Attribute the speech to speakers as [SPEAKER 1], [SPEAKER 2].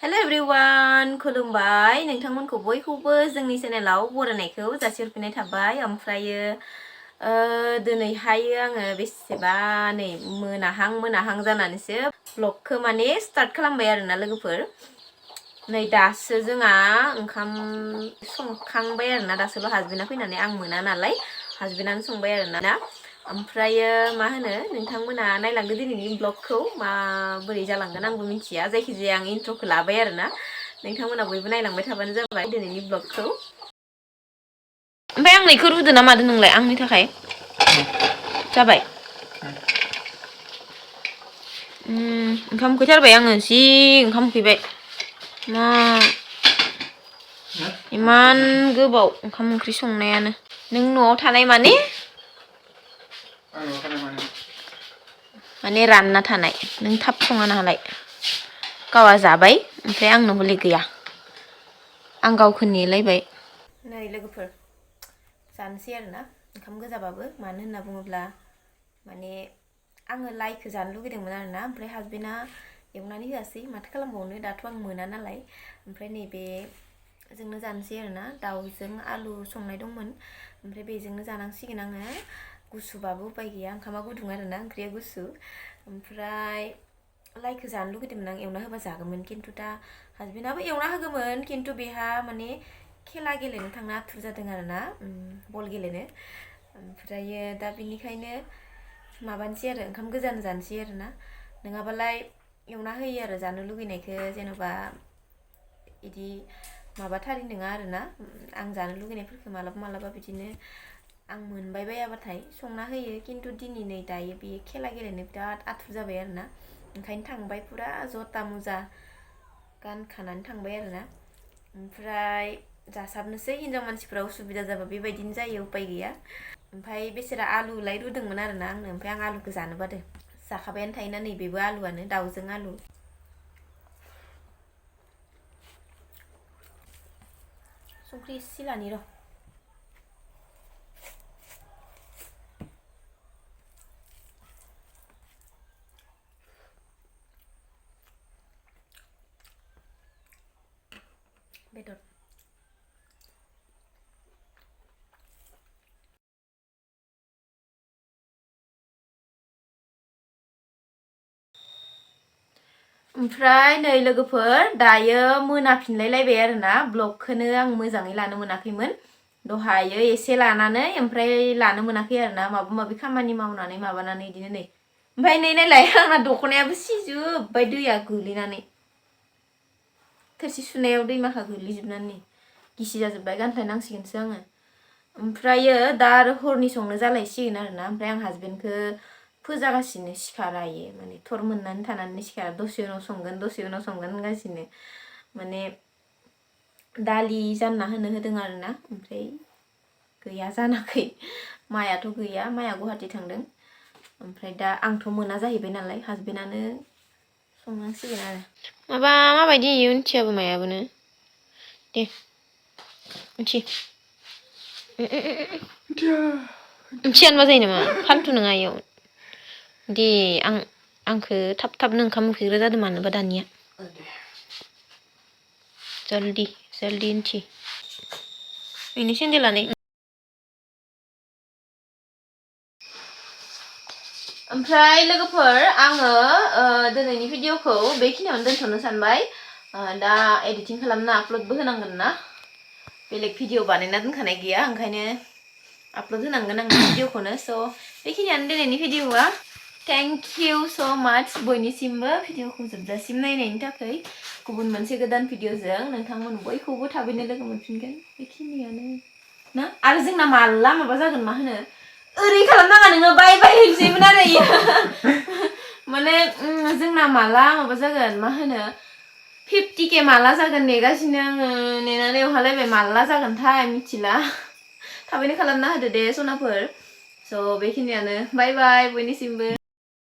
[SPEAKER 1] Hello everyone, खुलुमबाय नोंथांमोनखौ बयखौबो जोंनि चेनेलाव बरायनायखौ जासिहरफिननाय थाबाय। ओमफ्रायो दिनैहायो आङो बेसेबा नै मोनाहां जानानैसो ब्लगखौ माने स्टार्ट खालामबाय आरोना लोगोफोर। नै दासो जोंहा ओंखाम संखांबाय आरोना दासोल' हासबेन्डा फैनानै आं मोना नालाय हासबेन्डानो संबाय आरोना। ओमफ्रायो मा होनो नोंथांमोना नायलांदो दिनैनि ब्लगखौ माबोरै जालांगोन आंबो मिथिया, जायखिजाया आं इन्ट्र'खौ लाबाय आरोना। नोंथांमोना बयबो नायलांबाय थाबानो जाबाय दिनैनि ब्लगखौ। ओमफ्राय आं नैखौ रुदो ना मादो नोंलाय आंनि थाखाय जाबाय। ओंखाम उखैथारबाय आङो जि ओंखाम उखैबाय। मा इमान गोबाव ओंखाम ओंख्रि संनायानो। नों न'आव थानाय माने माने रानना थानाय नों थाब सङा नालाय गावआ जाबाय ओमफ्राय आंनो हले गैया। आं गावखौ नेलायबाय। नै लोगोफोर जानोसै आरोना ओंखाम गोजाबाबो, मानो होनना बुङोब्ला माने आङो लाइखौ जानो लुगैदोंमोन आरोना। ओमफ्राय हासबेन्डा एवनानै होआसै, माथो खालामबावनो दाथ' आं मोना नालाय। ओमफ्राय नैबे जोंनो जानोसै आरोना, दाउजों आलु संनाय दंमोन ओमफ्राय बेजोंनो जानांसिगोन आङो। गुसुबाबो उपाय गैया, ओंखामा गुदुं आरोना ओंख्रिया गुसु। ओमफ्राय लाइखौ जानो लुगैदोंमोन आं, एवना होबा जागौमोन, खिन्थु दा हासबेन्डाबो एवना होगौमोन खिन्थु बेहा माने खेला गेलेनो थांनो आथुर जादों आरोना, बल गेलेनो। ओमफ्रायो दा बिनिखायनो माबानोसै आरो ओंखाम गोजान जानोसै आरोना। नङाबालाय एवना होयो आरो जानो लुगैनायखौ, जेन'बा इदि माबाथारि नङा आरोना। आं जानो लुगैनायफोरखौ मालाबा बिदिनो आं मोनबाय बायाबाथाय संना होयो, खिन्थु दिनै नै दायो बे खेला गेलेनो बिराद आथुर जाबाय आरोना। ओंखायनो थांबाय फुरा जता मुजा गानखानानै थांबाय आरोना। ओमफ्राय जासाबनोसै, हिनजाव मानसिफ्रा उसुबिदा जाबा बेबायदिनो जायो, उपाय गैया। ओमफ्राय बेसेरा आलुलाय रुदोंमोन आरोना आंनो, ओमफ्राय आं आलुखौ जानो बादो। जाखाबायानो थायोना नैबेबो आलुआनो, दाउजों आलु। संख्रि एसे लानि र'। बेदर ओमफ्राय नै लोगोफोर दायो मोनाफिनलायलायबाय आरोना। ब्लगखौनो आं मोजाङै लानो मोनाखैमोन दहायो एसे लानानै, ओमफ्राय लानो मोनाखै आरोना, माबा माबि खामानि मावनानै माबानानै बिदिनो नै। ओमफ्राय नै नायलाय आंना दख'नायाबो सिजोब्बाय दैया गोलैनानै, थोरसि सुनायाव दैमाखा गोलैजोबनानै गिसि जाजोब्बाय, गानस्लायनांसिगोनसो आङो। ओमफ्रायो दा आरो हरनि संनो जालायसिगोन आरोना। ओमफ्राय आं हासबेन्डखौ फोजागासिनो, सिखारा इयो माने थर मोननानै थानानै सिखारा, दसे उनाव संगोन होनगासिनो। माने दालि जानना होनो होदों आरोना, ओमफ्राय गैया जानाखै, मायाथ' गैया, माया गुवाहाटि थांदों। ओमफ्राय दा आंथ' मोना जाहैबाय नालाय, हासबेन्डानो संनांसिगोन आरो। माबायदि इयो मिथियाबो मायाबोनो दे मिथि मिथियानो मा जायो नामा, फाल्थु नङा इयाव दे। आंखौ थाबनो ओंखाम उखैग्रा जादों मानोबा दानिया। जल्दि इन्थि बेनि सेन्देलानो। ओमफ्राय लोगोफोर आङो दिनैनि भिडिअखौ बेखिनियावनो दोनथ'नो सानबाय। दा एडिटिं खालामना आपल'डबो होनांगोन ना, बेलेग भिडिअ बानायना दोनखानाय गैया, ओंखायनो आपल'ड होनांगोन आं भिडिअखौनो। स' बेखिनियानो दिनैनि भिडिअआ। थेंक इउ स' माच बयनिसिमबो भिडिअखौ जोबजासिम नायनायनि थाखाय। गुबुन मोनसे गोदान भिडिअजों नोंथांमोन बयखौबो थाबैनो लोगो मोनफिनगोन। बेखिनियानो ना, आरो जोंना माला माबा जागोन, मा होनो ओरै खालामनाङा नोङो, बाय होनसैमोन आरो इयो माने जोंना माला माबा जागोन, मा होनो 50K माला जागोन नेगासिनो आङो, नेनानै अहालायबाय माला जागोनथाय मिथिला। थाबैनो खालामना होदो दे सनाफोर। स' बेखिनियानो, बाय बयनिसिमबो।